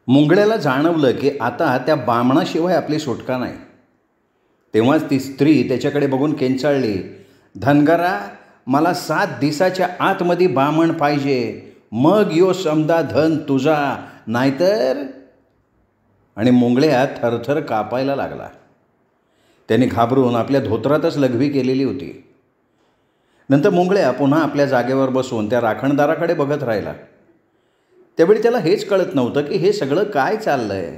मुंगळ्याला जाणवलं की आता त्या बामणाशिवाय आपली सुटका नाही. तेव्हाच ती स्त्री त्याच्याकडे बघून किंचाळली, धनगरा, मला 7 दिवसाच्या आतमध्ये बामण पाहिजे, मग यो समदा धन तुझा, नाहीतर. आणि मुंगळ्या थरथर कापायला लागला. त्याने घाबरून आपल्या धोत्रातच लघवी केलेली होती. नंतर मुंगळ्या पुन्हा आपल्या जागेवर बसून त्या राखणदाराकडे बघत राहिला. त्यावेळी त्याला हेच कळत नव्हतं की हे सगळं काय चाललं आहे.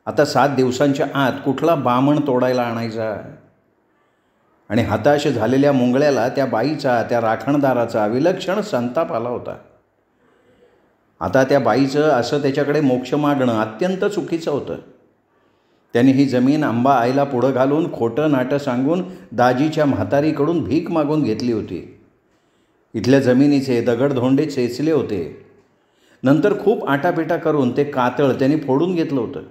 आता 7 दिवसांच्या आत कुठला बामण तोडायला आणायचा. आणि हताश झालेल्या मुंगळ्याला त्या बाईचा, त्या राखणदाराचा विलक्षण संताप आला होता. आता त्या बाईचं असं त्याच्याकडे मोक्ष मागणं अत्यंत चुकीचं होतं. त्यांनी ही जमीन अंबा आईला पुढं घालून खोटं नाटं सांगून दाजीच्या म्हातारीकडून भीक मागून घेतली होती. इथल्या जमिनीचे दगडधोंडे चेचले होते. नंतर खूप आटापिटा करून ते कातळ त्यांनी फोडून घेतलं होतं.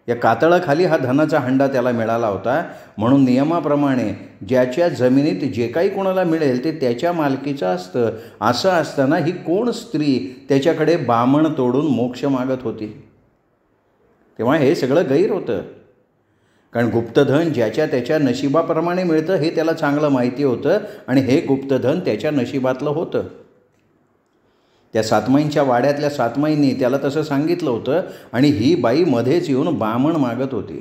या कातळाखाली हा धनाचा हंडा त्याला मिळाला होता. म्हणून नियमाप्रमाणे ज्याच्या जमिनीत जे काही कोणाला मिळेल ते त्याच्या मालकीचं असतं. असं असताना ही कोण स्त्री त्याच्याकडे बामण तोडून मोक्ष मागत होती. तेव्हा हे सगळं गैर होतं. कारण गुप्तधन ज्याच्या त्याच्या नशिबाप्रमाणे मिळतं हे त्याला चांगलं माहिती होतं. आणि हे गुप्तधन त्याच्या नशिबातलं होतं. त्या सातमाईंच्या वाड्यातल्या सातमाईंनी त्याला तसं सांगितलं होतं. आणि ही बाई मध्येच येऊन बामण मागत होती.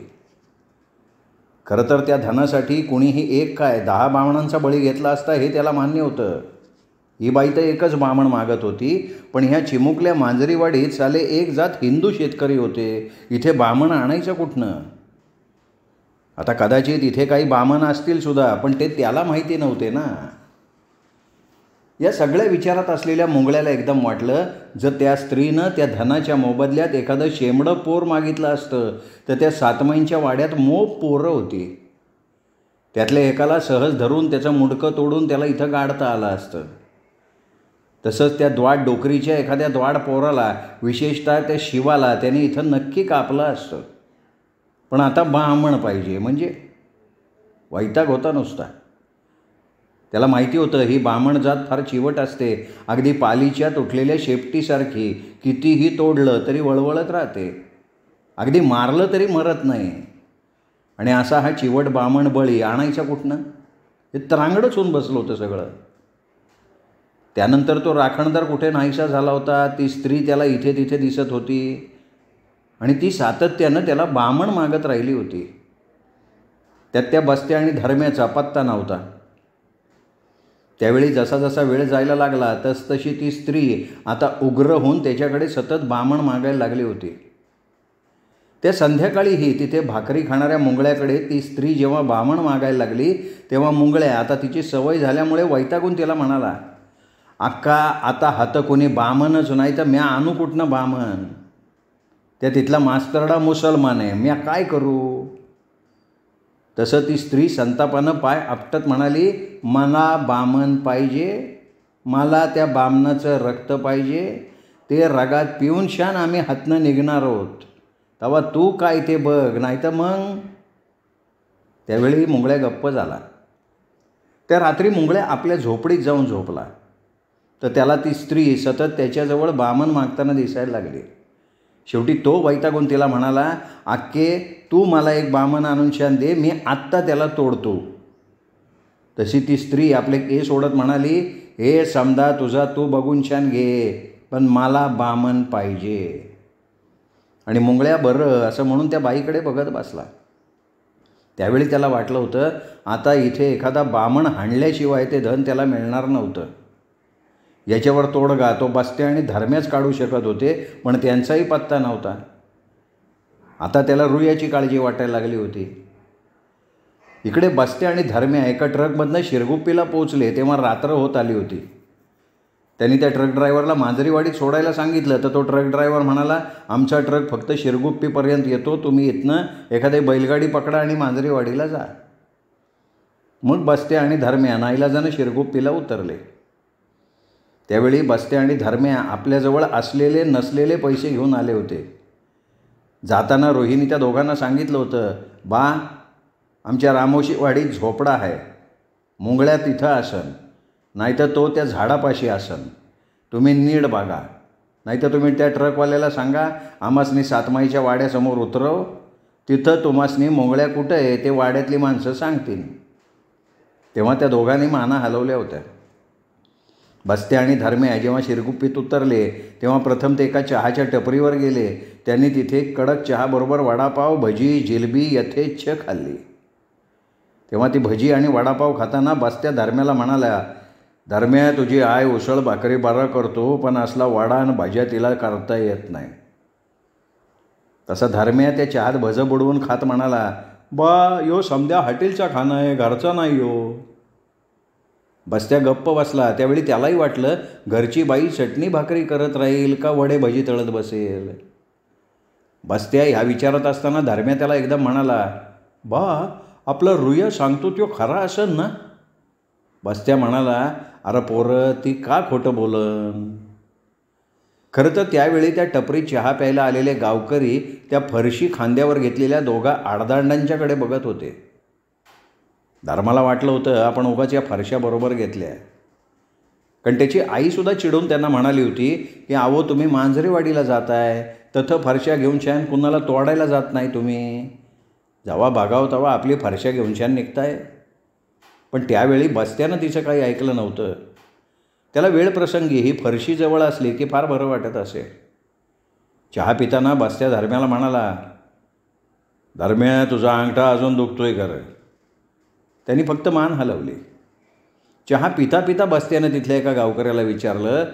खरं तर त्या धनासाठी कुणीही एक काय 10 बामणांचा बळी घेतला असता हे त्याला मान्य होतं. ही बाई तर एकच बामण मागत होती. पण ह्या चिमुकल्या मांजरीवाडीत साले एक जात हिंदू शेतकरी होते. इथे बामण आणायचं कुठनं. आता कदाचित इथे काही बामण असतील सुद्धा, पण ते त्याला माहिती नव्हते ना. या सगळ्या विचारात असलेल्या मुंगळ्याला एकदम वाटलं, जर त्या स्त्रीनं त्या धनाच्या मोबदल्यात एखादं शेंबडं पोर मागितलं असतं तर त्या सातमाईंच्या वाड्यात मोप पोरं होती. त्यातल्या एकाला सहज धरून त्याचं मुंडकं तोडून त्याला इथं गाडता आलं असतं. तसंच त्या द्वाड डोकरीच्या एखाद्या द्वाड पोराला, विशेषतः त्या शिवाला, त्याने इथं नक्की कापलं असतं. पण आता बामण पाहिजे म्हणजे वैताग होता नुसता. त्याला माहिती होतं ही बामण जात फार चिवट असते. अगदी पालीच्या तुटलेल्या शेपटीसारखी. कितीही तोडलं तरी वळवळत राहते. अगदी मारलं तरी मरत नाही. आणि असा हा चिवट बामण बळी आणायचा कुठनं. हे त्रांगडंच होऊन बसलं होतं सगळं. त्यानंतर तो राखणदार कुठे नाहीसा झाला होता. ती स्त्री त्याला इथे तिथे दिसत होती. आणि ती सातत्यानं त्याला बामण मागत राहिली होती. त्यात त्या बस्त्या आणि धर्म्याचा पत्ता नव्हता. त्यावेळी जसा जसा वेळ जायला लागला तसतशी ती स्त्री आता उग्र होऊन त्याच्याकडे सतत बामण मागायला लागली होती. त्या संध्याकाळीही तिथे भाकरी खाणाऱ्या मुंगळ्याकडे ती स्त्री जेव्हा बामण मागायला लागली तेव्हा मुंगळ्या आता तिची सवय झाल्यामुळे वैतागून तिला म्हणाला, अक्का, आता हात कोणी बामणच नाही तर म्या आणू कुठनं बामण. त्या तिथला मास्तरडा मुसलमान आहे, म्या काय करू. तसं ती स्त्री संतापानं पाय आपटत म्हणाली, मला बामण पाहिजे, मला त्या बामणाचं रक्त पाहिजे. ते रगात पिऊन शान आम्ही हातनं निघणार आहोत. तेव्हा तू काय ते बघ, नाही तर मग. त्यावेळी मुंगळ्या गप्प झाला. त्या रात्री मुंगळ्या आपल्या झोपडीत जाऊन झोपला. तर त्याला ती स्त्री सतत त्याच्याजवळ बामण मागताना दिसायला लागली. शेवटी तो वैतागून तिला म्हणाला, अक्के, तू मला एक बामण आणून शान दे, मी आत्ता त्याला तोडतो. तशी ती स्त्री आपले केस ओढत म्हणाली, हे समजा तुझा तू बघून शान घे, पण मला बामण पाहिजे. आणि मुंगळ्या बरं असं म्हणून त्या बाईकडे बघत बसला. त्यावेळी त्याला वाटलं होतं आता इथे एखादा बामण हाणल्याशिवाय ते धन त्याला मिळणार नव्हतं. याच्यावर तोडगा तो बस्त्या आणि धर्म्याच काढू शकत होते, पण त्यांचाही पत्ता नव्हता. आता त्याला रुयाची काळजी वाटायला लागली होती. इकडे बस्त्या आणि धर्म्या एका ट्रकमधनं शिरगुप्पीला पोचले तेव्हा रात्र होत आली होती. त्यांनी त्या ट्रक ड्रायव्हरला मांजरीवाडीत सोडायला सांगितलं तर तो ट्रक ड्रायव्हर म्हणाला, आमचा ट्रक फक्त शिरगुप्पीपर्यंत येतो, तुम्ही इथनं एखादी बैलगाडी पकडा आणि मांजरीवाडीला जा. मग बस्त्या आणि धर्म्या नाईलाजानं शिरगुप्पीला उतरले. त्यावेळी बस्त्या आणि धर्म्या आपल्याजवळ असलेले नसलेले पैसे घेऊन आले होते. जाताना रोहिणी त्या दोघांना सांगितलं होतं, बा, आमच्या रामोशी वाडीत झोपडा आहे, मुंगळ्या तिथं असन, नाहीतर तो त्या झाडापाशी असन, तुम्ही नीट बघा. नाही तर तुम्ही त्या ट्रकवाल्याला सांगा आमासनी सातमाईच्या वाड्यासमोर उतरव, तिथं तुम्हासनी मुंगळ्या कुठं आहे ते वाड्यातली माणसं सांगतील. तेव्हा त्या दोघांनी माना हलवल्या होत्या. बस्त्या आणि धर्म्या जेव्हा शिरगुप्पीत उतरले तेव्हा प्रथम ते एका चहाच्या टपरीवर गेले. त्यांनी तिथे कडक चहाबरोबर वडापाव, भजी, जिलबी यथेच्छ खाल्ली. तेव्हा ती भजी आणि वडापाव खाताना बस्त्या धर्म्याला म्हणाला, धर्म्या, तुझी आय उसळ भाकरी बरं करतो, पण असला वडा आणि भज्या तिला करता येत नाही. तसा धर्म्या त्या चहात भजं बुडवून खात म्हणाला, बा यो समध्या हॉटेलचा खाना आहे, घरचा नाही यो. बस्त्या गप्प बसला. त्यावेळी त्यालाही वाटलं घरची बाई चटणी भाकरी करत राहील का वडे भजी तळत बसेल. बस्त्या ह्या विचारत असताना धर्म्या त्याला एकदम म्हणाला, बा आपला रुया सांगतो तो खरा असेल ना. बस्त्या म्हणाला, अरे पोरं ती का खोटं बोलन. खरं तर त्यावेळी त्या टपरीत चहा प्यायला आलेले गावकरी त्या फरशी खांद्यावर घेतलेल्या दोघा आडदांडांच्याकडे बघत होते. धर्माला वाटलं होतं आपण उगाच या फरशा बरोबर घेतल्या. कारण त्याची आईसुद्धा चिडून त्यांना म्हणाली होती की अहो तुम्ही मांजरेवाडीला जाताय, तथं फरशा घेऊन छान कुणाला तोडायला जात नाही तुम्ही, जेव्हा बघावं तेव्हा आपली फरशा घेऊन छान निघताय. पण त्यावेळी बस्त्यानं तिचं काही ऐकलं नव्हतं. त्याला वेळ प्रसंगी ही फरशी जवळ असली की फार बरं वाटत असे. चहा पिताना बस्त्या धर्म्याला म्हणाला, धर्म्या तुझा अंगठा अजून दुखतोय खरं. त्यांनी फक्त मान हलवली. चहा पिता पिता बस्त्यानं तिथल्या एका गावकऱ्याला विचारलं,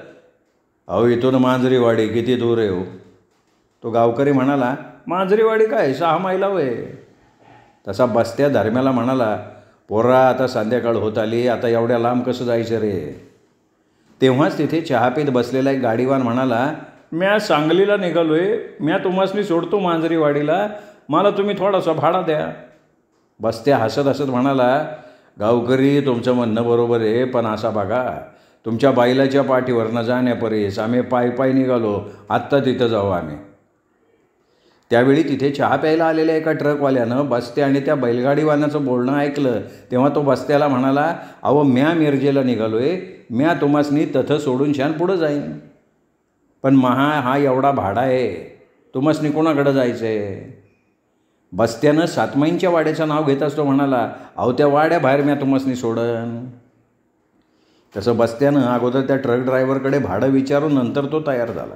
अहो इथून मांजरीवाडी किती दूर आहे हो. तो गावकरी म्हणाला, मांजरीवाडी काय 6 मैला होय. तसा बस्त्या धर्म्याला म्हणाला, पोरा आता संध्याकाळ होत आली, आता एवढ्या लांब कसं जायचं रे. तेव्हाच तिथे चहा पीत बसलेला एक गाडीवान म्हणाला, म्या सांगलीला निघालोय, म्या तुम्हासनी सोडतो मांजरीवाडीला, मला तुम्ही थोडासा भाडा द्या. बस्त्या हसत हसत म्हणाला, गावकरी तुमचं म्हणणं बरोबर आहे, पण असा बघा तुमच्या बैलाच्या पाठीवरनं जाण्यापरीस आम्ही पायी निघालो, आत्ता तिथं जाऊ आम्ही. त्यावेळी तिथे चहा प्यायला आलेल्या एका ट्रकवाल्यानं बस्त्या आणि त्या बैलगाडीवाल्याचं बोलणं ऐकलं. तेव्हा तो बस्त्याला म्हणाला, अहो म्या मिरजेला निघालोय, म्या तुम्हासनी तथं सोडून छान पुढं जाईन, पण हा एवढा भाडा आहे, तुम्हासनी कोणाकडं जायचं आहे. बस्त्यानं सातमाईंच्या वाड्याचं नाव घेत असतो म्हणाला, अहो त्या वाड्याबाहेर म्या तुम्हासनी सोडन. तसं बस्त्यानं अगोदर त्या ट्रक ड्रायव्हरकडे भाडं विचारून नंतर तो तयार झाला.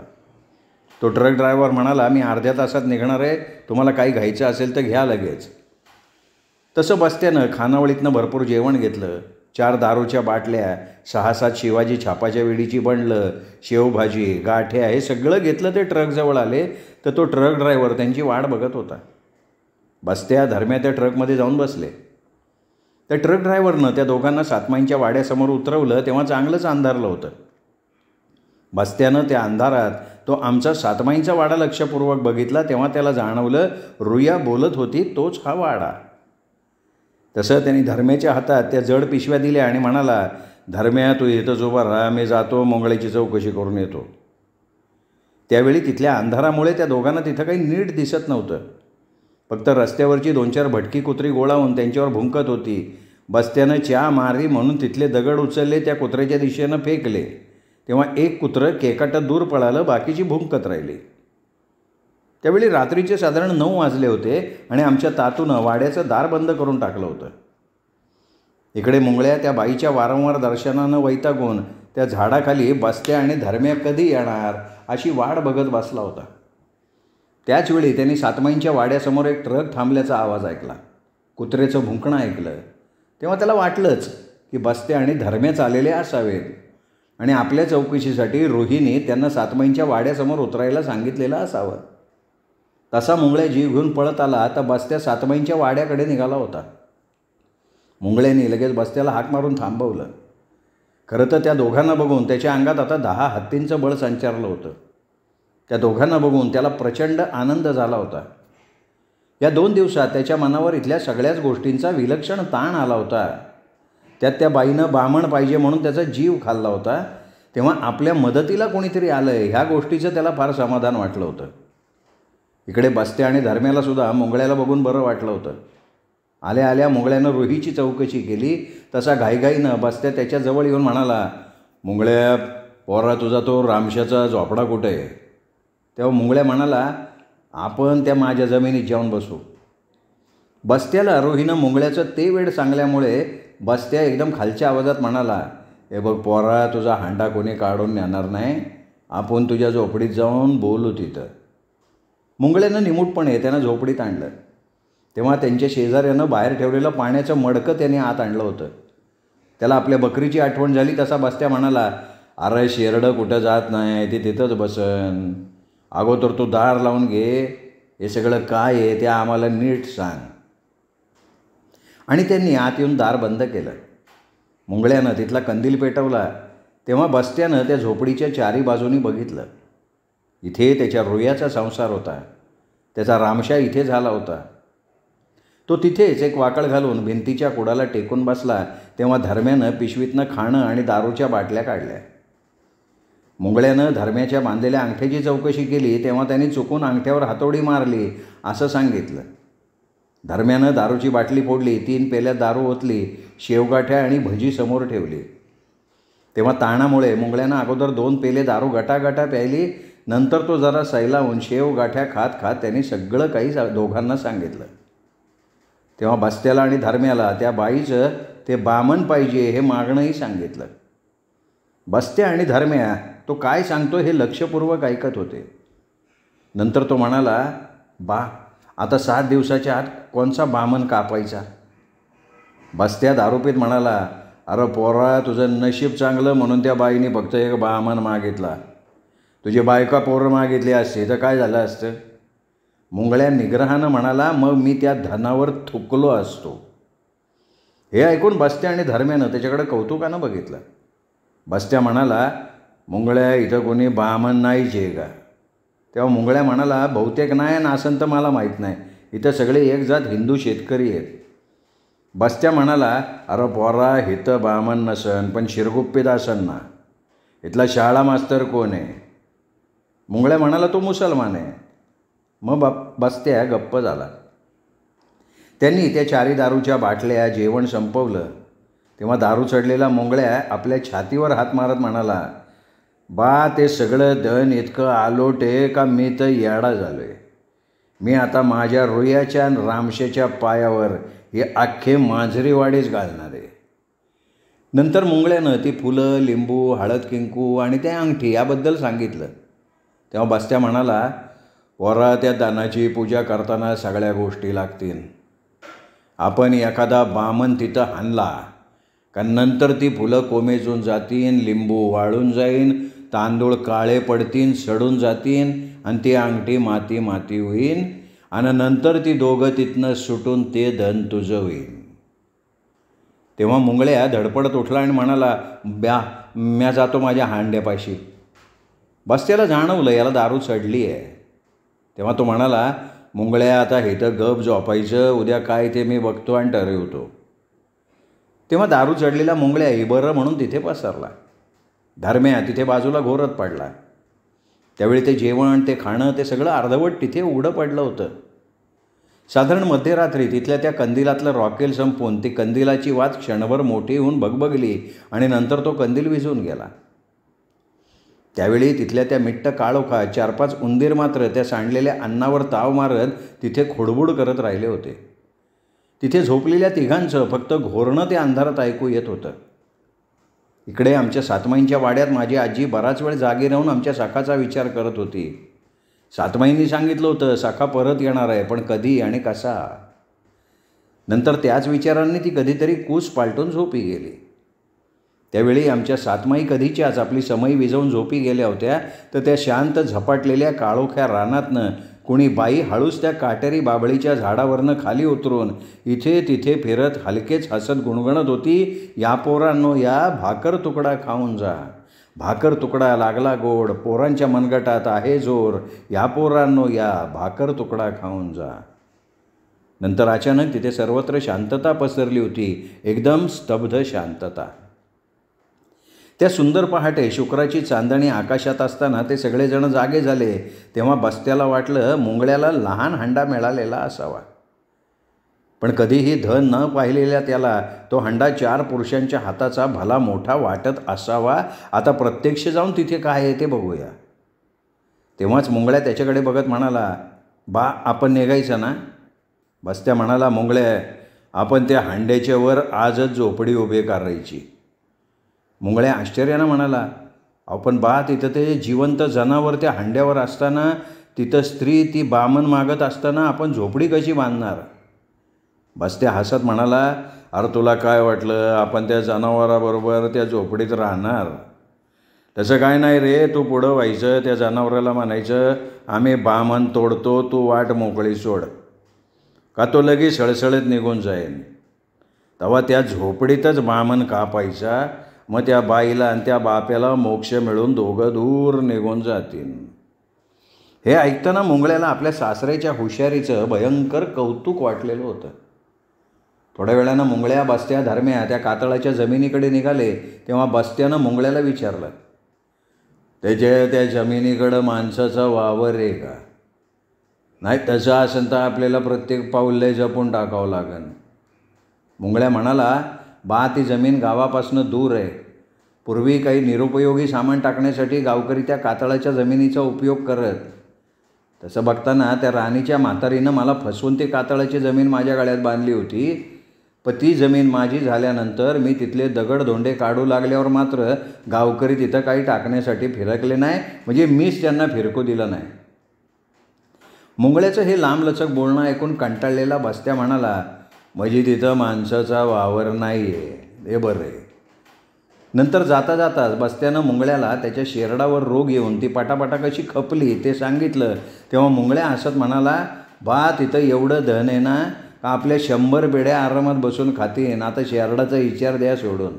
तो ट्रक ड्रायव्हर म्हणाला, मी अर्ध्या तासात निघणार आहे, तुम्हाला काही घ्यायचं असेल तर घ्या लगेच. तसं बस्त्यानं खानावळीतनं भरपूर जेवण घेतलं. 4 दारूच्या बाटल्या, 6-7 शिवाजी छापाच्या वेडीची बंडलं, शेवभाजी, गाठ्या हे सगळं घेतलं. ते ट्रकजवळ आले तर तो ट्रक ड्रायव्हर त्यांची वाट बघत होता. बस्त्या धर्म्या त्या ट्रकमध्ये जाऊन बसले. त्या ट्रक ड्रायव्हरनं त्या दोघांना सातमाईंच्या वाड्यासमोर उतरवलं तेव्हा चांगलंच अंधारलं होतं. बस्त्यानं त्या अंधारात तो आमचा सातमाईंचा वाडा लक्षपूर्वक बघितला तेव्हा त्याला जाणवलं रुया बोलत होती तोच हा वाडा. तसं त्यांनी धर्म्याच्या हातात त्या जड पिशव्या दिल्या आणि म्हणाला, धर्म्या तू इथंच उभा राहा, मी जातो मुंगळ्याची चौकशी करून येतो. त्यावेळी तिथल्या अंधारामुळे त्या दोघांना तिथं काही नीट दिसत नव्हतं. फक्त रस्त्यावरची 2-4 भटकी कुत्री गोळावून त्यांच्यावर भुंकत होती. बस्त्यानं च्या मारली म्हणून तिथले दगड उचलले, त्या कुत्र्याच्या दिशेनं फेकले. तेव्हा एक कुत्रं केकाटं दूर पळालं, बाकीची भुंकत राहिली. त्यावेळी रात्रीचे साधारण 9 वाजले होते आणि आमच्या तातूनं वाड्याचं दार बंद करून टाकलं होतं. इकडे मुंगळ्या त्या बाईच्या वारंवार दर्शनानं वैतागून त्या झाडाखाली बस्त्या आणि धर्म्या कधी येणार अशी वाट बघत बसला होता. त्याचवेळी त्यांनी सातमाईंच्या वाड्यासमोर एक ट्रक थांबल्याचा आवाज ऐकला. कुत्र्याचं भुंकणं ऐकलं. तेव्हा त्याला वाटलंच की बस्त्या आणि धर्म्याच आलेले असावेत आणि आपल्या चौकशीसाठी रोहिणी त्यांना सातमाईंच्या वाड्यासमोर उतरायला सांगितलेलं असावं. तसा मुंगळ्या जीव घेऊन पळत आला तर बस्त्या सातमाईंच्या वाड्याकडे निघाला होता. मुंगळ्याने लगेच बस्त्याला हाक मारून थांबवलं. खरं तर त्या दोघांना बघून त्याच्या अंगात आता 10 हत्तींचं बळ संचारलं होतं. त्या दोघांना बघून त्याला प्रचंड आनंद झाला होता. या 2 दिवसात त्याच्या मनावर इथल्या सगळ्याच गोष्टींचा विलक्षण ताण आला होता. त्यात त्या बाईनं बामण पाहिजे म्हणून त्याचा जीव खाल्ला होता. तेव्हा आपल्या मदतीला कोणीतरी आलं आहे ह्या गोष्टीचं त्याला फार समाधान वाटलं होतं. इकडे बस्त्या आणि धर्म्यालासुद्धा मुंगळ्याला बघून बरं वाटलं होतं. आल्या आल्या मुंगळ्यानं रोहीची चौकशी केली. तसा घाईघाईनं बस्त्या त्याच्याजवळ येऊन म्हणाला, मुंगळ्या पोरा तुझा तो रामशाचा झोपडा कुठे आहे? तेव्हा मुंगळ्या म्हणाला, आपण त्या माझ्या जमिनीत जाऊन बसू. बस्त्याला रोहीनं मुंगळ्याचं ते वेळ सांगल्यामुळे बस्त्या एकदम खालच्या आवाजात म्हणाला, हे बघ पोरा, तुझा हांडा कोणी काढून नेणार नाही, आपण तुझ्या झोपडीत जाऊन बोलू तिथं. मुंगळ्यानं निमूटपणे त्यानं झोपडीत आणलं. तेव्हा त्यांच्या शेजाऱ्यानं बाहेर ठेवलेलं पाण्याचं मडकं त्याने आत आणलं होतं. त्याला आपल्या बकरीची आठवण झाली तसा बस्त्या म्हणाला, अरे शेरडं कुठं जात नाही, ते तिथंच बसन. अगोदर तू दार लावून घे, हे सगळं काय आहे ते आम्हाला नीट सांग. आणि त्यांनी आत येऊन दार बंद केलं. मुंगळ्यानं तिथला कंदील पेटवला. तेव्हा बस्त्यानं त्या झोपडीच्या चारी बाजूनी बघितलं. इथे त्याच्या रुयाचा संसार होता. त्याचा रामशा इथे झाला होता. तो तिथेच एक वाकळ घालून भिंतीच्या कुडाला टेकून बसला. तेव्हा धर्म्यानं पिशवीतनं खाणं आणि दारूच्या बाटल्या काढल्या. मुंगळ्यानं धर्म्याच्या बांधलेल्या अंगठ्याची चौकशी केली. तेव्हा त्यांनी चुकून अंगठ्यावर हातोडी मारली असं सांगितलं. धर्म्यानं दारूची बाटली फोडली, 3 पेल्यात दारू ओतली, शेवगाठ्या आणि भजी समोर ठेवली. तेव्हा ताणामुळे मुंगळ्यानं अगोदर 2 पेले दारू गटागटा प्यायली. नंतर तो जरा सैलावून शेवगाठ्या खात खात त्यांनी सगळं काही दोघांना सांगितलं. तेव्हा बस्त्याला आणि धर्म्याला त्या बाईचं ते बामण पाहिजे हे मागणंही सांगितलं. बस्त्या आणि धर्म्या तो काय सांगतो हे लक्षपूर्वक ऐकत होते. नंतर तो म्हणाला, आता 7 दिवसाच्या आत कोणचा बामण कापायचा? बस्त्या दारूपीत म्हणाला, अरे पोरा, तुझं नशीब चांगलं म्हणून त्या बाईने फक्त एक बामण मागितला. तुझी बायका पोरं मागितली असते तर काय झालं असतं? मुंगळ्या निग्रहानं म्हणाला, मग मी त्या धनावर थुकलो असतो. हे ऐकून बस्त्या आणि धर्म्यानं त्याच्याकडे कौतुकानं बघितलं. बस्त्या म्हणाला, मुंगळ्या, इथं कोणी बामण नाहीच आहे का? तेव्हा मुंगळ्या म्हणाला, बहुतेक नाही आणि असं तर मला माहीत नाही. इथं सगळे एक जात हिंदू शेतकरी आहेत. बस्त्या म्हणाला, अरे पोरा, इथं बामण नसन पण शिरगुप्पीत असन ना. इथला शाळा मास्तर कोण आहे? मुंगळ्या म्हणाला, तो मुसलमान आहे. मग बस्त्या गप्प झाला. त्यांनी त्या 4 दारूच्या बाटल्या जेवण संपवलं. तेव्हा दारू चढलेला मुंगळ्या आपल्या छातीवर हात मारत म्हणाला, ते सगळं धन इतकं आलोट आहे का मी तर येडा झालो आहे. मी आता माझ्या रुयाच्या आणि रामशेच्या पायावर हे अख्खे मांजरीवाडीच घालणार आहे. नंतर मुंगळ्यानं ती फुलं, लिंबू, हळद, किंकू आणि त्या अंगठी याबद्दल सांगितलं. तेव्हा बस्त्या म्हणाला, पोरा, त्या दानाची पूजा करताना सगळ्या गोष्टी लागतील. आपण एखादा बामण तिथं हाणला का नंतर ती फुलं कोमेजून जातीन, लिंबू वाळून जाईन, तांदूळ काळे पडतीन, सडून जातीन आणि ती अंगठी माती माती होईन आणि नंतर ती दोघं तिथनं सुटून ते धन तुझं होईन. तेव्हा मुंगळ्या धडपडत उठला आणि म्हणाला, म्या जातो माझ्या हांड्यापाशी. बस्त्याला जाणवलं याला दारू चढली आहे. तेव्हा तो म्हणाला, मुंगळ्या, आता इथं गप झोपायचं, उद्या काय ते मी बघतो आणि ठरवतो. तेव्हा दारू चढलेला मुंगळ्याही बरं म्हणून तिथे पसरला. धर्म्या तिथे बाजूला घोरत पडला. त्यावेळी ते जेवण, ते खाणं, ते सगळं अर्धवट तिथे उघडं पडलं होतं. साधारण मध्यरात्री तिथल्या त्या कंदिलातलं रॉकेल संपून ती कंदिलाची वात क्षणभर मोठी होऊन बगबगली आणि नंतर तो कंदील विझून गेला. त्यावेळी तिथल्या त्या मिट्ट काळोखात 4-5 उंदीर मात्र त्या सांडलेल्या अन्नावर ताव मारत तिथे खोडबुड करत राहिले होते. तिथे झोपलेल्या तिघांचं फक्त घोरणं ते अंधारात ऐकू येत होतं. इकडे आमच्या सातमाईंच्या वाड्यात माझी आजी बराच वेळ जागी राहून आमच्या सखाचा विचार करत होती. सातमाईंनी सांगितलं होतं सखा परत येणार आहे, पण कधी आणि कसा? नंतर त्याच विचारांनी ती कधीतरी कूस पालटून झोपी गेली. त्यावेळी आमच्या सातमाई कधीच्याच आपली समई विझवून झोपी गेल्या होत्या. तर त्या शांत झपाटलेल्या काळोख्या रानातनं कुणी बाई हळूच त्या काटेरी बाबळीच्या झाडावरनं खाली उतरून इथे तिथे फिरत हलकेच हसत गुणगणत होती, या पोरांनो या, भाकर तुकडा खाऊन जा. भाकर तुकडा लागला गोड, पोरांच्या मनगटात आहे जोर, या पोरांनो या, भाकर तुकडा खाऊन जा. नंतर अचानक तिथे सर्वत्र शांतता पसरली होती, एकदम स्तब्ध शांतता. त्या सुंदर पहाटे शुक्राची चांदणी आकाशात असताना ते सगळेजण जागे झाले. तेव्हा बस्त्याला वाटलं मुंगळ्याला लहान हांडा मिळालेला असावा. पण कधीही धन न पाहिलेल्या त्याला तो हंडा 4 पुरुषांच्या हाताचा भला मोठा वाटत असावा. आता प्रत्यक्ष जाऊन तिथे काय आहे ते बघूया. तेव्हाच मुंगळ्या त्याच्याकडे बघत म्हणाला, बा आपण निघायचं ना? बस्त्या म्हणाला, मुंगळ्या आपण त्या हांड्याच्या वर आजच झोपडी उभी करायची. मुंगळ्या आश्चर्यानं म्हणाला, आपण बा तिथं ते जिवंत जनावर त्या हांड्यावर असताना, तिथं स्त्री ती बामण मागत असताना आपण झोपडी कशी बांधणार? बस्त्या हसत म्हणाला, अरे तुला काय वाटलं आपण त्या जनावराबरोबर त्या झोपडीत राहणार? तसं काय नाही रे, तू पुढं व्हायचं, त्या जनावराला म्हणायचं आम्ही बामण तोडतो, तू वाट मोकळी सोड. का तो लगेच सळसळत निघून जाईल. तेव्हा त्या झोपडीतच बामण कापायचा. मग त्या बाईला आणि त्या बाप्याला मोक्ष मिळून दोघं दूर निघून जातील. हे ऐकताना मुंगळ्याला आपल्या सासऱ्याच्या हुशारीचं भयंकर कौतुक वाटलेलं होतं. थोड्या वेळानं मुंगळ्या, बस्त्या, धर्म्या त्या कातळाच्या जमिनीकडे निघाले. तेव्हा बस्त्यानं मुंगळ्याला विचारलं, त्या जमिनीकडं माणसाचा वावर आहे का? नाही तसं असेल तर आपल्याला प्रत्येक पाऊल जपून टाकावं लागेल. मुंगळ्या म्हणाला, बा ती जमीन गावापासून दूर आहे. पूर्वी काही निरुपयोगी सामान टाकण्यासाठी गावकरी त्या कातळाच्या जमिनीचा उपयोग करत. तसं बघताना त्या राणीच्या म्हातारीनं मला फसवून ती कातळाची जमीन माझ्या गळ्यात बांधली होती. पण ती जमीन माझी झाल्यानंतर मी तिथले दगडधोंडे काढू लागल्यावर मात्र गावकरी तिथं काही टाकण्यासाठी फिरकले नाही, म्हणजे मीच त्यांना फिरकू दिलं नाही. मुंगळ्याचं हे लांबलचक बोलणं ऐकून कंटाळलेला बस्त्या म्हणाला, म्हणजे तिथं माणसाचा वावर नाही आहे, हे बरं आहे. नंतर जाता जाताच बस्त्यानं मुंगळ्याला त्याच्या शेरडावर रोग येऊन ती पटापटा कशी खपली ते सांगितलं. तेव्हा मुंगळ्या हसत म्हणाला, बा तिथं एवढं धन आहे ना का आपल्या 100 बेड्या आरामात बसून खातीन. आता शेरडाचा विचार द्या सोडून.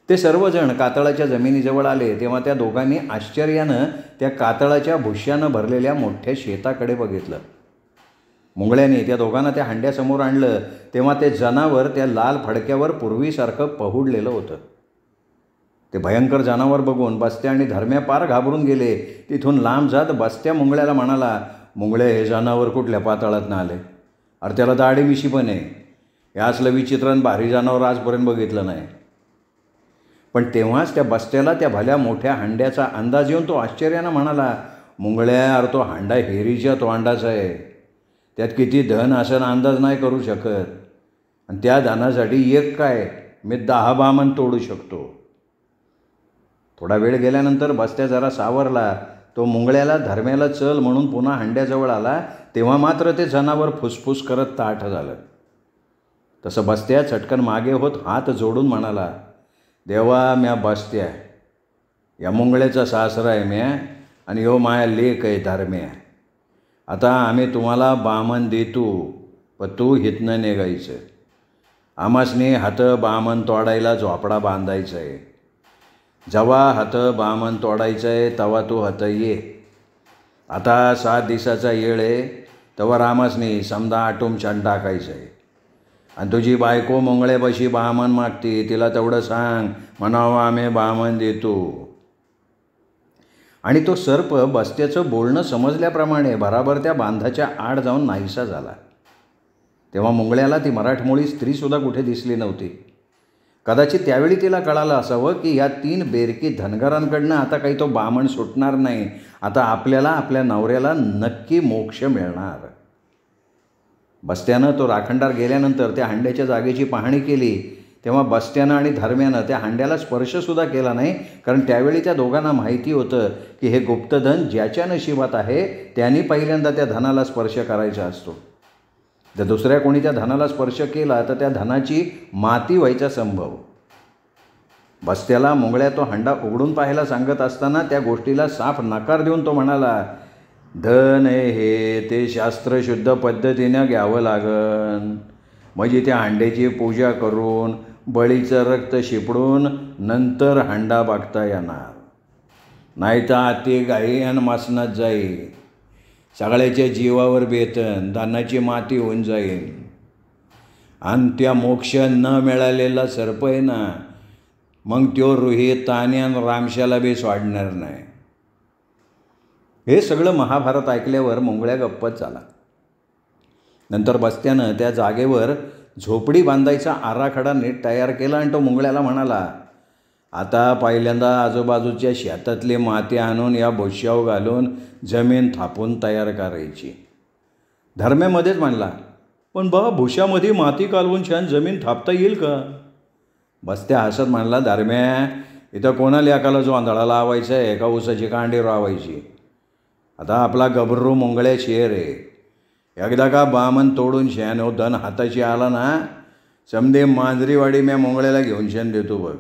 ते सर्वजण कातळाच्या जमिनीजवळ आले. तेव्हा त्या दोघांनी आश्चर्यानं त्या कातळाच्या भुश्यानं भरलेल्या मोठ्या शेताकडे बघितलं. मुंगळ्याने त्या दोघांना त्या हांड्यासमोर आणलं. तेव्हा ते जनावर त्या लाल फडक्यावर पूर्वीसारखं पहुडलेलं होतं. ते भयंकर जनावर बघून बस्त्या आणि धर्म्या पार घाबरून गेले. तिथून लांब जात बस्त्या मुंगळ्याला म्हणाला, मुंगळे हे जनावर कुठल्या पाताळात ना आले? अरे त्याला दाढी मिशी पण आहे. हे असलं विचित्र आणि भारी जनावर आजपर्यंत बघितलं नाही. पण तेव्हाच त्या बस्त्याला त्या भल्या मोठ्या हांड्याचा अंदाज येऊन तो आश्चर्यानं म्हणाला, मुंगळ्या अरे तो हांडा हेरीच्या तोंडाचा आहे. त्यात किती धन असेल अंदाज नाही करू शकत. आणि त्या धनासाठी एक काय मी 10 बामण तोडू शकतो. थोडा वेळ गेल्यानंतर बस्त्या जरा सावरला. तो मुंगळ्याला धर्म्याला चल म्हणून पुन्हा हांड्याजवळ आला. तेव्हा मात्र ते जनावर फुसफुस करत ताठ झालं. तसं बस्त्या चटकन मागे होत हात जोडून म्हणाला, देवा म्या बस्त्या, या मुंगळ्याचा सासरा आहे म्या आणि ह्यो माया लेक आहे धर्म्या. आता आम्ही तुम्हाला बामण देतो, पण तू हितनं निघायचं. आमासनी हातं बामण तोडायला झोपडा बांधायचा आहे. जेव्हा हातं बामण तोडायचं आहे तेव्हा तू हातं ये. आता 7 दिवसाचा येळ आहे, तेव्हा आमासनी समजा आटूम छान टाकायचं आहे. आणि तुझी बायको मुंगळ्यापाशी बामण मागते, तिला तेवढं सांग म्हणावं आम्ही बामण देतो. आणि तो सर्प बस्त्याचं बोलणं समजल्याप्रमाणे बराबर त्या बांधाच्या आड जाऊन नाहीसा झाला. तेव्हा मुंगळ्याला ती मराठमोळी स्त्रीसुद्धा कुठे दिसली नव्हती. कदाचित त्यावेळी तिला कळालं असावं की या 3 बेरकी धनगरांकडनं आता काही तो बामण सुटणार नाही. आता आपल्याला आपल्या नवऱ्याला नक्की मोक्ष मिळणार. बस्त्यानं तो राखणदार गेल्यानंतर त्या हांड्याच्या जागेची पाहणी केली. तेव्हा बस्त्यानं आणि धर्म्यानं त्या हांड्याला स्पर्शसुद्धा केला नाही, कारण त्यावेळी त्या दोघांना माहिती होतं की हे गुप्तधन ज्याच्या नशिबात आहे त्यांनी पहिल्यांदा त्या धनाला स्पर्श करायचा असतो. जर दुसऱ्या कोणी त्या धनाला स्पर्श केला तर त्या धनाची माती व्हायचा संभव. बस्त्याला मुंगळ्या तो हांडा उघडून पाहायला सांगत असताना त्या गोष्टीला साफ नकार देऊन तो म्हणाला, धन हे ते शास्त्रशुद्ध पद्धतीनं घ्यावं लागन. म्हणजे त्या हांड्याची पूजा करून बळीचं रक्त शिपडून नंतर हांडा बघता येणार. नाही तर आती गाई आणि मसनात जाईल. सगळ्याच्या जीवावर बेतन धनाची माती होऊन जाईल. आणि त्या मोक्ष न मिळालेला सर्प आहे ना, मग त्यो रुही तान्यान रामशाला बी सोडणार नाही. हे सगळं महाभारत ऐकल्यावर मुंगळ्या गप्पच झाला. नंतर बस्त्यानं त्या जागेवर झोपडी बांधायचा आराखडा नीट तयार केला आणि तो मुंगळ्याला म्हणाला, आता पहिल्यांदा आजूबाजूच्या शेतातली माती आणून या भुश्यावर घालून जमीन थापून तयार करायची. धर्म्यामध्येच म्हणला, पण बा भुशामध्ये माती कालवून छान जमीन थापता येईल का? बस्त्या हसत म्हणला, धर्म्या, इथं कोणाला एकाला जोंधळा लावायचा आहे का ऊसाची कांडी रावायची? आता आपला गबरू मुंगळ्या शेर आहे. एकदा का बामन तोडून शेण हो धन हाताशी आला ना, समधे मांजरीवाडी म्या मुंगळ्याला घेऊन शेण देतो बघ.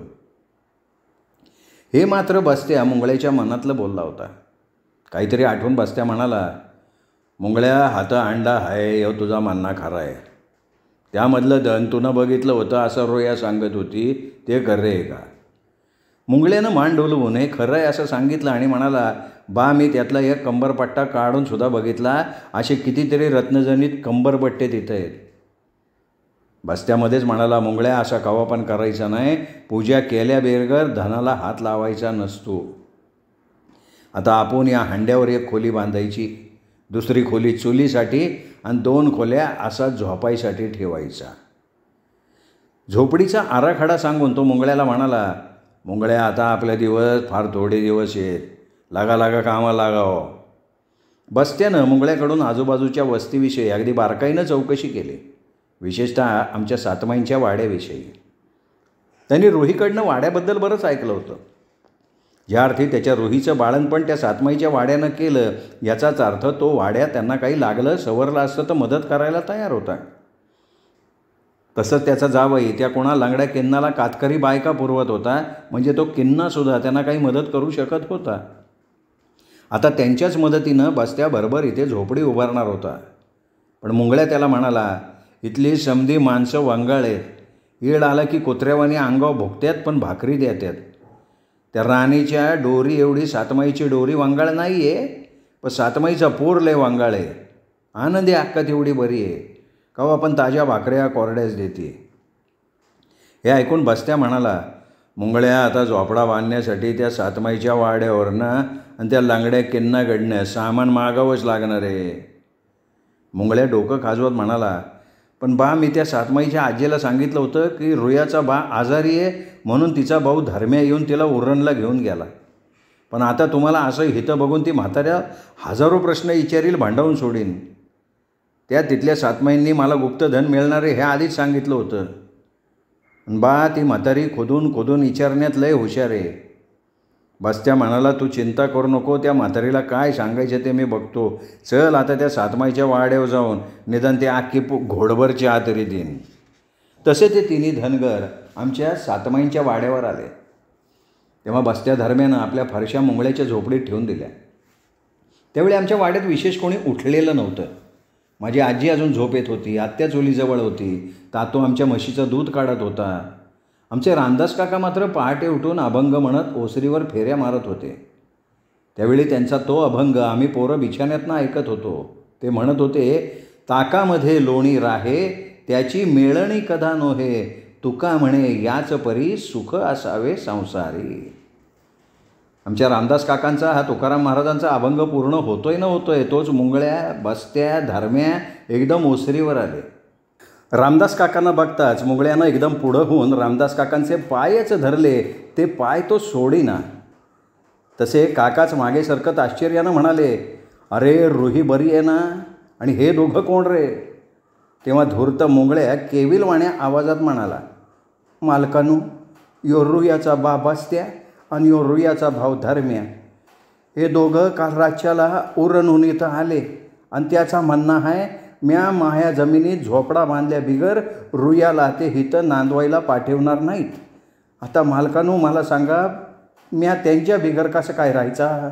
हे मात्र बस्त्या मुंगळ्याच्या मनातलं बोलला होता. काहीतरी आठवून बस्त्या म्हणाला, मुंगळ्या, हात अंडा आहे हो तुझा म्हणणं खरा आहे. त्यामधलं धन तुनं बघितलं होतं असं रोया सांगत होती, ते खरं आहे का? मुंगळ्यानं मान डोलवून हे खरं आहे असं सांगितलं आणि म्हणाला, बा मी त्यातला एक कंबरपट्टा काढून सुद्धा बघितला. असे कितीतरी रत्नजनित कंबरपट्टे तिथं आहेत. बस्त्यामध्येच म्हणाला, मुंगळ्या, असा कवा पण करायचा नाही. पूजा केल्या बेरगर धनाला हात लावायचा नसतो. आता आपण या हांड्यावर एक खोली बांधायची, दुसरी खोली चुलीसाठी आणि 2 खोल्या असा झोपायसाठी ठेवायचा. झोपडीचा आराखडा सांगून तो मुंगळ्याला म्हणाला, मुंगळ्या, आता आपले दिवस फार थोडे दिवस आहेत. लागा कामाला लागावं. बस्त्यानं मुंगळ्याकडून आजूबाजूच्या वस्तीविषयी अगदी बारकाईनं चौकशी केली, विशेषतः आमच्या सातमाईंच्या वाड्याविषयी. त्यांनी रोहीकडनं वाड्याबद्दल बरंच ऐकलं होतं. ज्या अर्थी त्याच्या रोहीचं बाळणपण त्या सातमाईच्या वाड्यानं केलं, याचाच अर्थ तो वाड्यात त्यांना काही लागलं सवरलं असतं तर मदत करायला तयार होता. तसंच त्याचा जावई त्या कोणा लंगड्या किन्नाला कातकरी बायका पुरवत होता, म्हणजे तो किन्नासुद्धा त्यांना काही मदत करू शकत होता. आता त्यांच्याच मदतीनं बस्त्या बरोबर इथे झोपडी उभारणार होता. पण मुंगळ्या त्याला म्हणाला, इथली समधी माणसं वांगाळ आहेत. ईड आला की कुत्र्यावानी अंगावर भुकत्यात पण भाकरी देतात. त्या राणीच्या डोरी एवढी सातमाईची डोरी वांगाळ नाही आहे, पण सातमाईचा पोर लय वांगाळ आहे. आनंदी अक्का तेवढी बरी आहे, कवा पण ताज्या भाकऱ्या कोरड्याच देते. हे ऐकून बस्त्या म्हणाला, मुंगळ्या, आता झोपडा बांधण्यासाठी त्या सातमाईच्या वाड्यावरनं आणि त्या लांगड्या किन्नाकडनं सामान मागावंच लागणार आहे. मुंगळ्या डोकं खाजवत म्हणाला, पण बा मी त्या सातमाईच्या आजीला सांगितलं होतं की रुयाचा बा आजारी आहे म्हणून तिचा भाऊ धर्म्या येऊन तिला उरणला घेऊन गेला. पण आता तुम्हाला असं हितं बघून ती म्हाताऱ्या हजारो प्रश्न विचारील, भांडावून सोडीन. त्या तिथल्या सातमाईंनी मला गुप्तधन मिळणार आहे हे आधीच सांगितलं होतं. बा ती म्हातारी खोदून विचारण्यात लय हुशार आहे. बस्त्या म्हणाला, तू चिंता करू नको, त्या म्हातारीला काय सांगायचं ते मी बघतो. चल आता त्या सातमाईच्या वाड्यावर जाऊन निदान ते आखी घोडभर चहा तरी देईन. तसे ते तिन्ही धनगर आमच्या सातमाईंच्या वाड्यावर आले. तेव्हा बस्त्या धर्म्यानं आपल्या फारशा मुंगळ्याच्या झोपडीत ठेवून दिल्या. त्यावेळी आमच्या वाड्यात विशेष कोणी उठलेलं नव्हतं. माझी आजी अजून झोप येत होती, आत्या चुलीजवळ होती, तातो आमच्या म्हशीचं दूध काढत होता. आमचे रामदास काका मात्र पहाटे उठून अभंग म्हणत ओसरीवर फेऱ्या मारत होते. त्यावेळी त्यांचा तो अभंग आम्ही पोरं बिछाण्यातनं ऐकत होतो. ते म्हणत होते, ताकामध्ये लोणी राहे त्याची मेळणी कदा नोहे, तुका म्हणे याच परी सुख असावे संसारी. आमच्या रामदास काकांचा हा तुकाराम महाराजांचा अभंग पूर्ण होतोय तोच मुंगळ्या, बस्त्या, धर्म्या एकदम ओसरीवर आले. रामदास काकांना बघताच मुंगळ्यानं एकदम पुढं होऊन रामदास काकांचे पायच धरले. ते पाय तो सोडीना. तसे काकाच मागे सरकत आश्चर्यानं म्हणाले, अरे रुही बरी आहे ना? आणि हे दोघं कोण रे? तेव्हा धूर्त मुंगळ्या केविलवाण्या आवाजात म्हणाला, मालकानू, यो रुयाचा बा बस्त्या आणि यो रुयाचा भाऊ धर्म्या. हे दोघं काल रातच्याला उरणहून इथं आले आणि त्याचा म्हणणं आहे, म्या माह्या जमिनीत झोपडा बांधल्या बिगर रुयाला ते हिथं नांदवायला पाठवणार नाहीत. आता मालकानू मला सांगा, म्या त्यांच्या बिगर कसं काय राहायचा?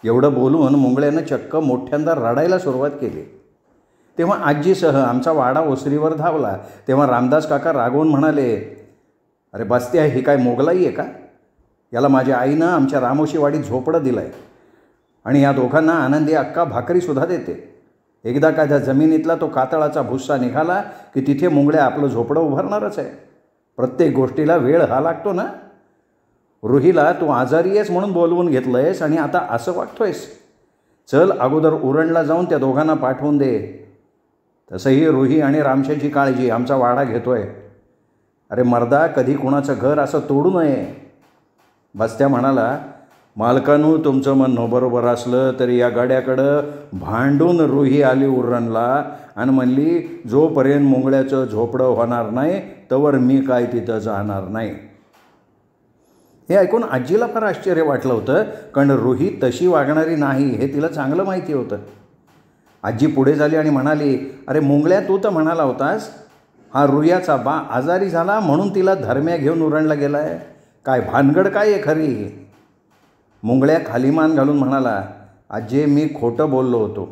एवढं बोलून मुंगळ्यानं चक्क मोठ्यांदा रडायला सुरुवात केली. तेव्हा आजीसह आमचा वाडा ओसरीवर धावला. तेव्हा रामदास काका रागवून म्हणाले, अरे बस्त्या, ही काय मोगलाई आहे का? याला माझ्या आईनं आमच्या रामोशीवाडीत झोपडं दिलं आहे आणि या दोघांना आनंदी अक्का भाकरीसुद्धा देते. एकदा का त्या जमिनीतला तो कातळाचा भुस्सा निघाला की तिथे मुंगळ्या आपलं झोपडं उभारणारच आहे. प्रत्येक गोष्टीला वेळ हा लागतो ना. रुहीला तू आजारी आहेस म्हणून बोलवून घेतलं आहेस आणि आता असं वागतोयस. चल अगोदर उरणला जाऊन त्या दोघांना पाठवून दे. तसंही रुही आणि रामशाची काळजी आमचा वाडा घेतोय. अरे मर्दा, कधी कुणाचं घर असं तोडू नये. बस्त्या म्हणाला, मालकानू तुमचं म्हणणं बरोबर असलं तरी या गाड्याकडं भांडून रुही आली उरणला आणि म्हणली, जोपर्यंत मुंगळ्याचं झोपडं होणार नाही तोवर मी काय तिथं जाणार नाही. हे ऐकून आजीला फार आश्चर्य वाटलं होतं, कारण रुही तशी वागणारी नाही हे तिला चांगलं माहिती होतं. आजी पुढे झाली आणि म्हणाली, अरे मुंगळ्या, तू तर म्हणाला होतास हा रुयाचा बा आजारी झाला म्हणून तिला धर्म्या घेऊन उरणला गेलाय. काय भानगड काय आहे खरी? मुंगळ्या खालीमान घालून म्हणाला, आजी मी खोटं बोललो होतो.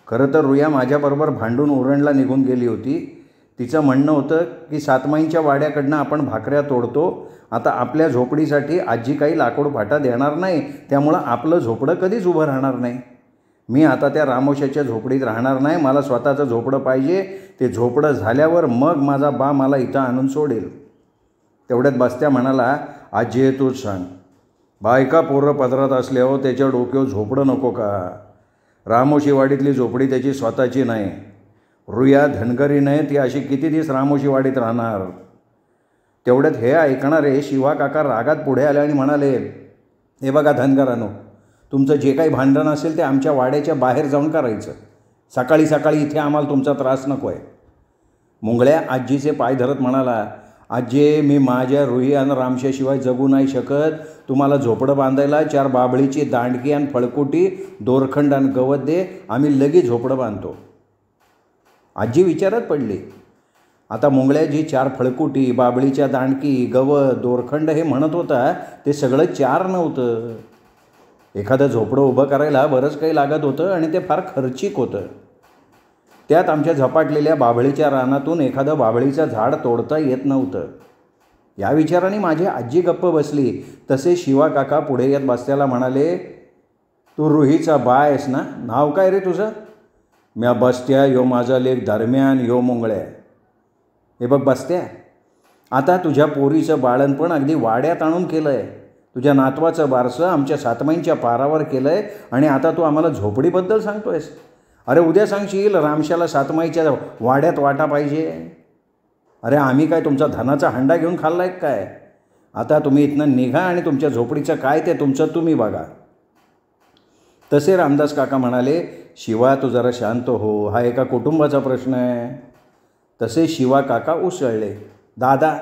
खरं तर रुया माझ्याबरोबर भांडून उरणला निघून गेली होती. तिचं म्हणणं होतं की सातमाईंच्या वाड्याकडनं आपण भाकऱ्या तोडतो. आता आपल्या झोपडीसाठी आजी काही लाकूड फाटा देणार नाही, त्यामुळं आपलं झोपडं कधीच उभं राहणार नाही. मी आता त्या रामोशाच्या झोपडीत राहणार नाही. मला स्वतःचं झोपडं पाहिजे. ते झोपडं झाल्यावर मग माझा बा मला इथं आणून सोडेल. तेवढ्यात बस्त्या म्हणाला, आजी तूच सांग, बायका पोरं पदरात असल्यावर त्याच्या डोक्यावर झोपडं नको का? रामोशीवाडीतली झोपडी त्याची स्वतःची नाही. रुया धनगरी नाही, ती अशी किती दिवस रामोशीवाडीत राहणार? तेवढ्यात हे ऐकणारे शिवा काका रागात पुढे आले आणि म्हणाले, हे बघा धनगरांनो, तुमचं जे काही भांडण असेल ते आमच्या वाड्याच्या बाहेर जाऊन करायचं. सकाळी सकाळी इथे आम्हाला तुमचा त्रास नको आहे. मुंगळ्या आजीचे पाय धरत म्हणाला, आजी मी माझ्या रुही आणि रामशाशिवाय जगू नाही शकत. तुम्हाला झोपडं बांधायला 4 बाबळीची दांडकी आणि फळकुटी, दोरखंड आणि गवत दे, आम्ही लगेच झोपडं बांधतो. आजी विचारात पडली. आता मुंगळ्या जी 4 फळकुटी, बाबळीच्या दांडकी, गवत, दोरखंड हे म्हणत होता ते सगळं 4 नव्हतं. एखादं झोपडं उभं करायला बरंच काही लागत होतं आणि ते फार खर्चिक होतं. त्यात आमच्या झपाटलेल्या बाभळीच्या रानातून एखादं बाभळीचं झाड तोडता येत नव्हतं. या विचाराने माझी आजी गप्प बसली. तसे शिवा काका पुढे येत बस्त्याला म्हणाले, तू रुहीचा बा आहेस ना? नाव काय रे तुझं? म्या बस्त्या, यो माझा लेक धर्म्यान, यो मुंगळ्या. हे बघ बस्त्या, आता तुझ्या पोरीचं बाळणपण अगदी वाड्यात आणून केलं आहे. तुझ्या नातवाचं बारसं आमच्या सातमाईंच्या पारावर केलं आहे आणि आता तू आम्हाला झोपडीबद्दल सांगतोयस? अरे उद्या सांगशील रामशाला सातमाईच्या वाड्यात वाटा पाहिजे. अरे आम्ही काय तुमचा धनाचा हंडा घेऊन खाल्लाय काय? आता तुम्ही इथनं निघा आणि तुमच्या झोपडीचं काय ते तुमचं तुम्ही बघा. तसे रामदास काका म्हणाले, शिवा तू जरा शांत हो, हा एका कुटुंबाचा प्रश्न आहे. तसे शिवा काका उसळले, दादा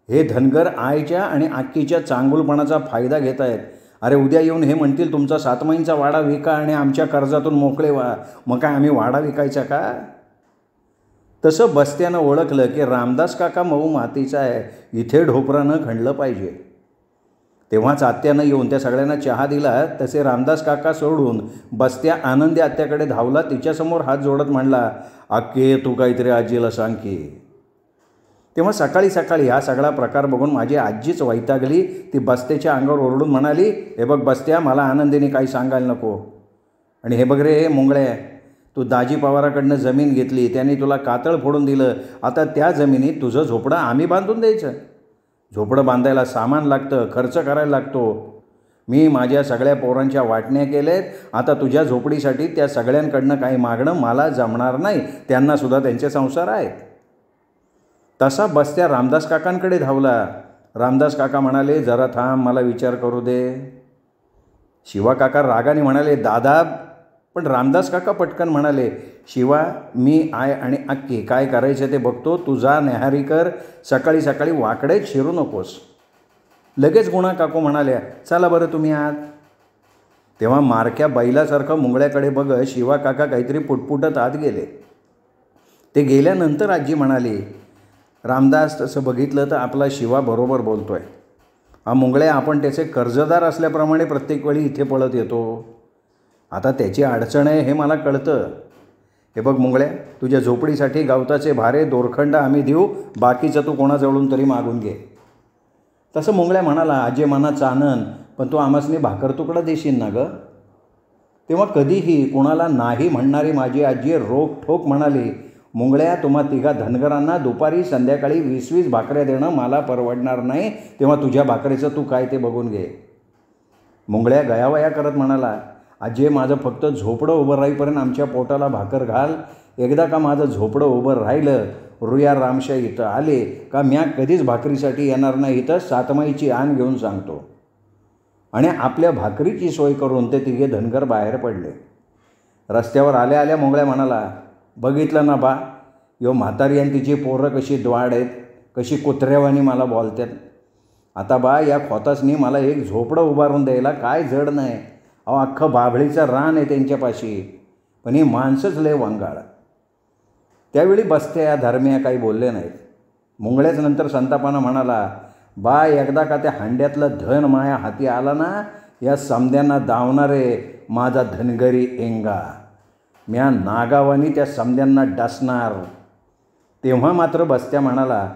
हे धनगर आईच्या आणि आक्कीच्या चांगुलपणाचा फायदा घेत आहेत. अरे उद्या येऊन हे म्हणतील तुमचा सातमाईंचा वाडा विका आणि आमच्या कर्जातून मोकळे व्हा. मग काय आम्ही वाडा विकायचा का? तसं बस्त्यानं ओळखलं की रामदास काका मऊ मातीचा आहे, इथे ढोपरानं खणलं पाहिजे. तेव्हाच आत्यानं येऊन त्या सगळ्यांना चहा दिला. तसे रामदास काका सोडून बस्त्या आनंदी आत्याकडे धावला. तिच्यासमोर हात जोडत म्हणला, आक्के तू काहीतरी आजीला सांग की. तेव्हा सकाळी सकाळी हा सगळा प्रकार बघून माझी आजीच वैतागली. ती बस्त्याच्या अंगावर ओरडून म्हणाली, हे बघ बस्त्या, मला आनंदीने काही सांगायला नको. आणि हे बघ रे हे मुंगळ्या, तू दाजी पवाराकडनं जमीन घेतली, त्यांनी तुला कातळ फोडून दिलं. आता त्या जमिनीत तुझं झोपडं आम्ही बांधून द्यायचं? झोपडं बांधायला सामान लागतं, खर्च करायला लागतो. मी माझ्या सगळ्या पोरांच्या वाटण्या केल्यात. आता तुझ्या झोपडीसाठी त्या सगळ्यांकडनं काही मागणं मला जमणार नाही. त्यांनासुद्धा त्यांचे संसार आहेत. तसा बस्त्या रामदास काकांकडे धावला. रामदास काका म्हणाले, जरा थांब, मला विचार करू दे. शिवा काका रागाने म्हणाले, दादा. पण रामदास काका पटकन म्हणाले, शिवा मी आय आणि अक्की काय करायचं ते बघतो. तू जा न्याहारी कर. सकाळी सकाळी वाकडेच शिरू नकोस. लगेच गुणा काकू म्हणाल्या, चला बरं तुम्ही आत. तेव्हा मारक्या बैलासारखं मुंगळ्याकडे बघत शिवा काका काहीतरी पुटपुटत आत गेले. ते गेल्यानंतर आजी म्हणाली, रामदास तसं बघितलं तर आपला शिवा बरोबर बोलतोय. हा मुंगळ्या आपण त्याचे कर्जदार असल्याप्रमाणे प्रत्येक वेळी इथे पळत येतो. आता त्याची अडचण आहे हे मला कळतं. हे बघ मुंगळ्या, तुझ्या झोपडीसाठी गवताचे भारे दोरखंड आम्ही देऊ, बाकीचं तू कोणाजवळून तरी मागून घे. तसं मुंगळ्या म्हणाला, आजे मना चानन, पण तू आम्हासनी भाकर तुकडा देशील ना गं? तेव्हा कधीही कोणाला नाही म्हणणारी माझी आजी रोखठोक म्हणाली, मुंगळ्या तुम्हा तिघा धनगरांना दुपारी संध्याकाळी 20-20 भाकऱ्या देणं मला परवडणार नाही. तेव्हा तुझ्या भाकरीचं तू काय ते बघून घे. मुंगळ्या गयावया करत म्हणाला, आजे माझं फक्त झोपडं उभं राहीपर्यंत आमच्या पोटाला भाकर घाल. एकदा का माझं झोपडं उभं राहिलं, रुया रामशा इथं आले का म्या कधीच भाकरीसाठी येणार नाही, इथं सातमाईची आण घेऊन सांगतो. आणि आपल्या भाकरीची सोय करून ते तिघे धनगर बाहेर पडले. रस्त्यावर आल्या आल्या मुंगळ्या म्हणाला, बघितलं ना बा, यो म्हातारी आणि तिची पोरं कशी द्वाड आहेत, कशी कुत्र्यावानी मला बोलतात. आता बा या खोतासनी मला एक झोपडं उभारून द्यायला काय जड नाही. अहो अख्खं बाभळीचं रान आहे त्यांच्यापाशी, पण ही माणसंच लय वंगाळ. त्यावेळी बस्त्या धर्म्या काही बोलले नाहीत. मुंगळ्याच नंतर संतापानं म्हणाला, बा एकदा का त्या हांड्यातलं धन माया हाती आला ना, या समद्यांना दावणारे माझा धनगरी एंगा, म्या नागावानी त्या समद्यांना डसणार. तेव्हा मात्र बस्त्या म्हणाला,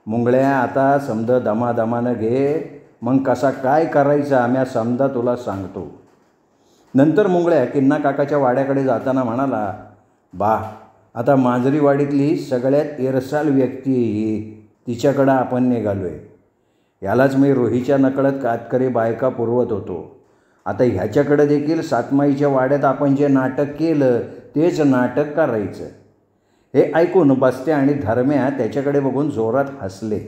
मुंगळ्या आता समद दमादमानं घे, मग कसा काय करायचा म्या समजा तुला सांगतो. नंतर मुंगळ्या किन्ना काकाच्या वाड्याकडे जाताना म्हणाला, बा आता मांजरीवाडीतली सगळ्यात इरसाल व्यक्ती ही, तिच्याकडं आपण निघालो आहे. यालाच मी रोहीच्या नकळत कातकरी बायका पुरवत होतो. आता ह्याच्याकडं देखील सातमाईच्या वाड्यात आपण जे नाटक केलं तेच नाटक करायचं. हे ऐकून बस्त्या आणि धर्म्या त्याच्याकडे बघून जोरात हसले.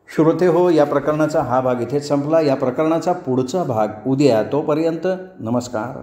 श्रोते हो, या प्रकरणाचा हा भाग इथेच संपला. या प्रकरणाचा पुढचा भाग उद्या. तोपर्यंत नमस्कार.